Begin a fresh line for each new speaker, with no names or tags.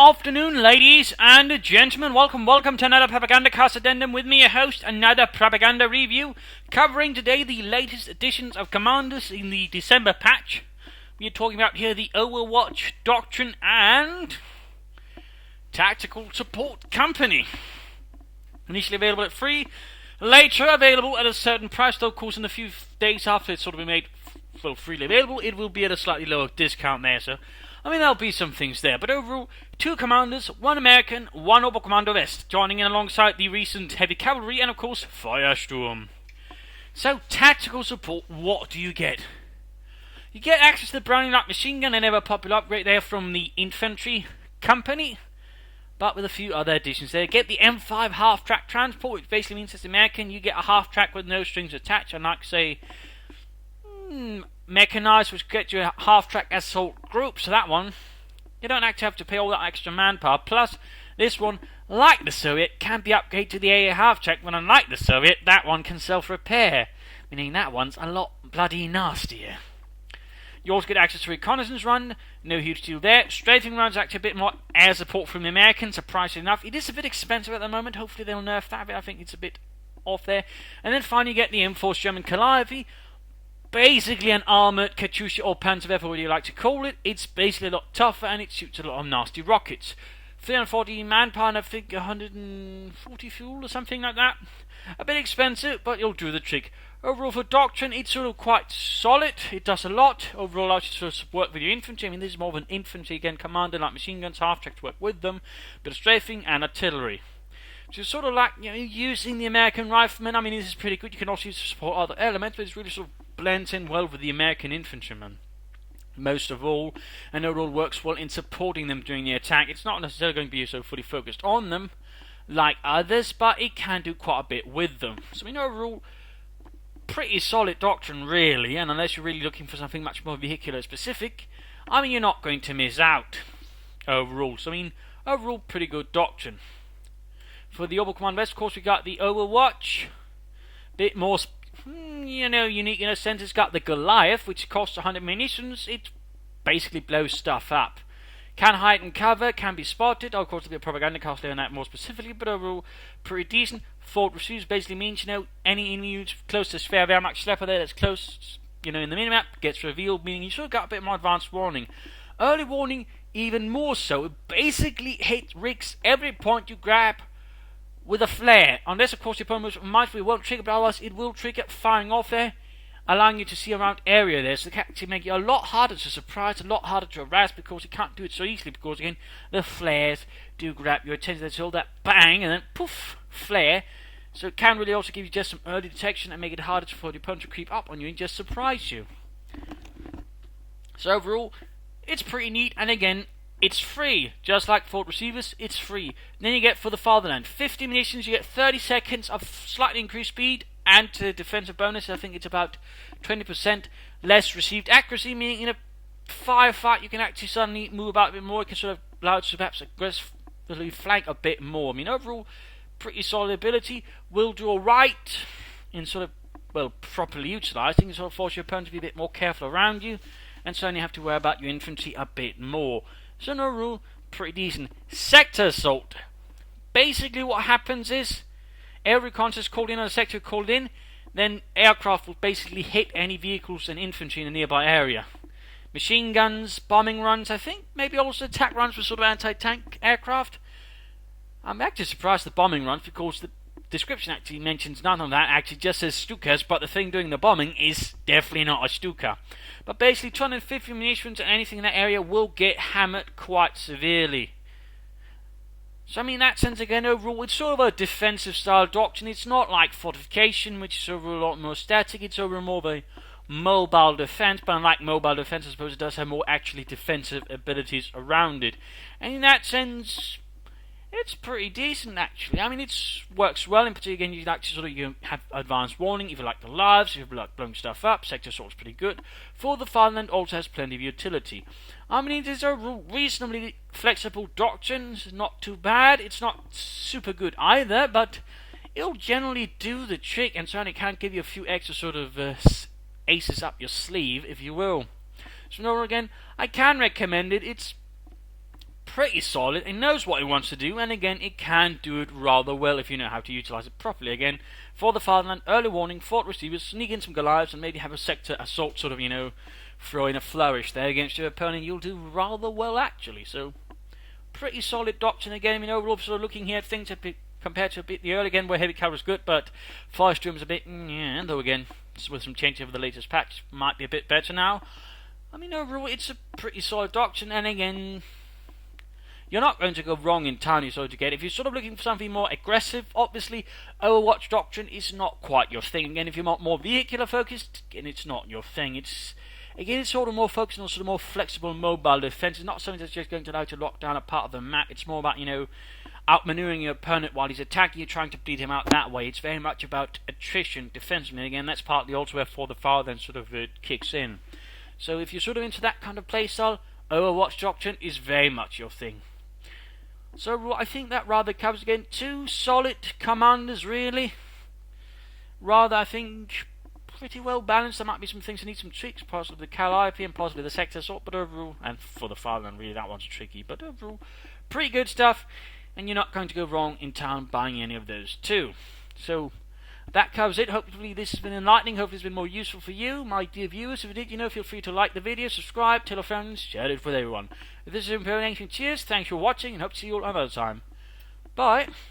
afternoon, ladies and gentlemen. Welcome to another Propagandacast addendum with me, your host, another Propaganda Review, covering today the latest editions of Commanders in the December patch. We are talking about here the Overwatch Doctrine and Tactical Support Company. Initially available at free, later available at a certain price, though of course in a few days after it's sort of been made freely available, it will be at a slightly lower discount there, so there'll be some things there. But overall, 2 commanders, 1 American, 1 Oberkommando West, joining in alongside the recent Heavy Cavalry and, of course, Firestorm. So, tactical support, what do you get? You get access to the Browning Light Machine Gun, an ever-popular upgrade there from the Infantry Company, but with a few other additions there. Get the M5 half-track transport, which basically means as American, you get a half-track with no strings attached, unlike, say, mechanized, which gets you a half-track assault group. So that one, you don't actually have to pay all that extra manpower. Plus, this one, like the Soviet, can be upgraded to the AA half-track, when unlike the Soviet, that one can self-repair, meaning that one's a lot bloody nastier. You also get access to reconnaissance run, no huge deal there. Strafing runs, actually a bit more air support from the Americans, surprisingly enough. It is a bit expensive at the moment, hopefully they'll nerf that a bit, I think it's a bit off there. And then finally you get the M-Force German Calliope. Basically an armoured Katyusha or Panzer, whatever you like to call it. It's basically a lot tougher and it shoots a lot of nasty rockets. 340 manpower and I think 140 fuel or something like that. A bit expensive, but it'll do the trick. Overall for Doctrine, it's sort of quite solid. It does a lot. Overall allows you to sort of work with your infantry. I mean, this is more of an infantry again commander, like machine guns, half-track to work with them. Bit of strafing and artillery. So it's sort of like, using the American rifleman. I mean, this is pretty good. You can also use it to support other elements, but it's really sort of blends in well with the American infantrymen, most of all, and overall works well in supporting them during the attack. It's not necessarily going to be so fully focused on them like others, but it can do quite a bit with them. So overall, pretty solid Doctrine really, and unless you're really looking for something much more vehicular specific, you're not going to miss out overall. So overall pretty good Doctrine. For the Oberkommando West, of course, we got the Overwatch, bit more unique in a sense. It's got the Goliath, which costs 100 munitions. It basically blows stuff up. Can hide and cover, can be spotted. Of course, there'll be a Propagandacast on that more specifically, but overall, pretty decent. Forward receives basically means, any units close to spare Wehrmacht Schlepper there that's close, in the minimap, gets revealed, meaning you sort of got a bit more advanced warning. Early warning, even more so. It basically rigs every point you grab with a flare, unless of course your opponent mindfully won't trigger, but otherwise it will trigger firing off there, allowing you to see around area there, so it can actually make it a lot harder to surprise, a lot harder to harass, because you can't do it so easily, because again, the flares do grab your attention. There's all that bang, and then poof, flare, so it can really also give you just some early detection and make it harder for the opponent to creep up on you and just surprise you. So overall, it's pretty neat, and again, it's free, just like Forward Receivers, it's free. Then you get for the Fatherland, 50 munitions, you get 30 seconds of slightly increased speed, and to defensive bonus, I think it's about 20% less received accuracy, meaning in a firefight you can actually suddenly move about a bit more. You can sort of allow it to perhaps aggressively flank a bit more. Overall, pretty solid ability, will do alright in sort of, properly utilised. You can sort of force your opponent to be a bit more careful around you, and so only have to worry about your infantry a bit more. So no rule, pretty decent. Sector assault. Basically what happens is, every contest called in on a sector called in, then aircraft will basically hit any vehicles and infantry in the nearby area. Machine guns, bombing runs, I think, maybe also attack runs with sort of anti-tank aircraft. I'm actually surprised the bombing runs, because the description actually mentions none of that, actually just says Stukas, but the thing doing the bombing is definitely not a Stuka. But basically 250 munitions and anything in that area will get hammered quite severely. So in that sense again, overall it's sort of a defensive style Doctrine. It's not like Fortification, which is overall a lot more static. It's overall more of a mobile defense, but unlike mobile defense, I suppose it does have more actually defensive abilities around it. And in that sense, it's pretty decent actually. It works well. In particular, again, you have advanced warning if you like the lives, if you like blowing stuff up. Sector assault is pretty good. For the Fatherland, also has plenty of utility. It is a reasonably flexible Doctrine. It's not too bad. It's not super good either, but it'll generally do the trick, and certainly can give you a few extra sort of aces up your sleeve, if you will. So again, I can recommend it. It's pretty solid. It knows what it wants to do, and again, it can do it rather well if you know how to utilize it properly. Again, for the fatherland, early warning, fort receivers, sneak in some Goliaths, and maybe have a sector assault sort of, throw in a flourish there against your opponent. You'll do rather well, actually. So, pretty solid doctrine again. Overall, sort of looking here at things compared to a bit the early again, where heavy cavalry is good, but Firestorm's a bit, though again, with some change over the latest patch, might be a bit better now. Overall, it's a pretty solid doctrine, and again, you're not going to go wrong in Tiny Soldier Gate. If you're sort of looking for something more aggressive, obviously, Overwatch Doctrine is not quite your thing. Again, if you're more vehicular focused, again, it's not your thing. It's sort of more focused on sort of more flexible mobile defense. It's not something that's just going to allow you to lock down a part of the map. It's more about, outmaneuvering your opponent while he's attacking you, trying to bleed him out that way. It's very much about attrition defensively. Again, that's partly also where For the Father then sort of kicks in. So if you're sort of into that kind of playstyle, Overwatch Doctrine is very much your thing. So I think that rather covers again 2 solid commanders, really. Rather, I think, pretty well balanced. There might be some things that need some tweaks, possibly the Calliope and possibly the Sector Assault, but overall, and For the Fatherland, really, that one's tricky, but overall, pretty good stuff, and you're not going to go wrong in town buying any of those too. So, that covers it. Hopefully this has been enlightening. Hopefully it's been more useful for you, my dear viewers. If it did, feel free to like the video, subscribe, tell your friends, share it with everyone. If this is information, cheers, thanks for watching, and hope to see you all another time. Bye.